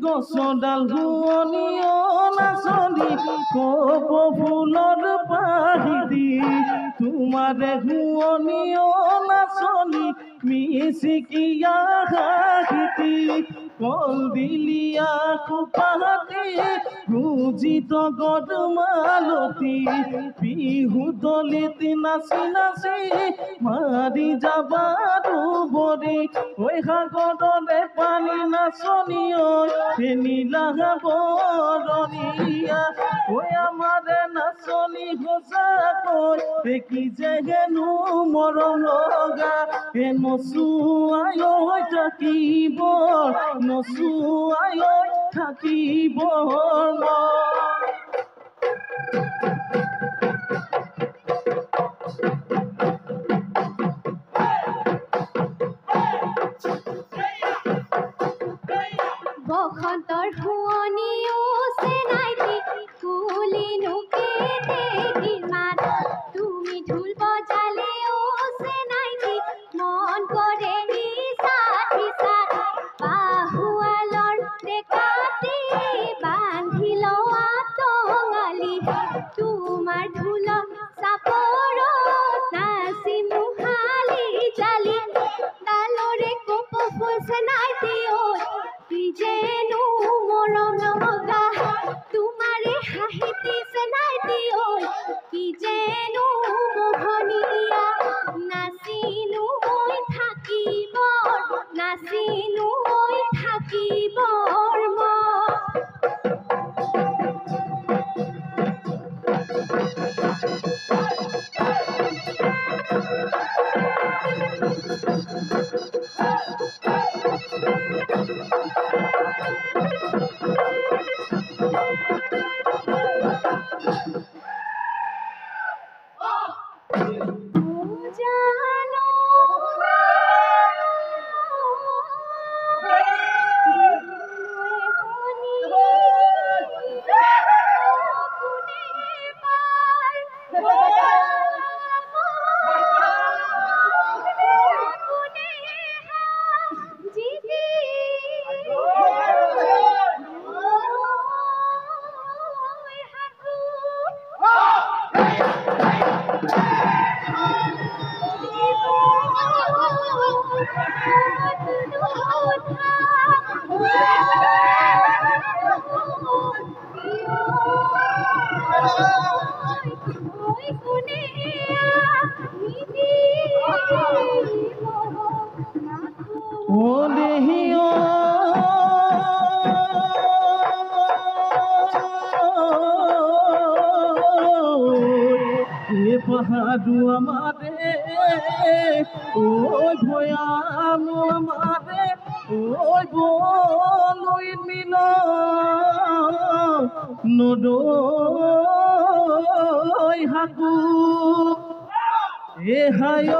গছডাল শুৱনিও নাচনি কপ ফুলৰ পাহিতি তোমাৰে শুৱনিও নাচনি মিচিকিয়া হাঁহিতি কলদিলীয়া খোপাতে গুজিত গদমালতি বিহু তলিত নাচি নাচি মাৰি যাবা দুবৰি ঐ সাগৰৰে পানী নাচনি ঐ নীলা বৰণীয়া ঐ আমাৰে নাচনি সঁচাকৈ কি যে হেনো মৰম লগা নচুৱাই থাকিব নচুৱাই থাকিব বসন্তৰ শুৱনিও চেনাইতি কুলিনো কেতে কিমান তুমি ঢোল বজালেও চেনাইতি মন কৰে ইছাত ইছাত বাহুৱালৰ ডেকাটি বান্ধি লোৱা টঙালি তোমাৰ ঢোল চাপৰত নাচি মুহালি জালি ডালৰে কপ ফুল চেনাইতি কি যেনো মৰম লগা তোমাৰে হাঁহিতি চেনাইতি কি যেনো মোহনীয়া নাচিনো থাকিব নাচিনো থাকিব পাহাড়ু আমারে ওই ভয়াম আমারে ওই বলই মিল নদৈ হাকু এ হায়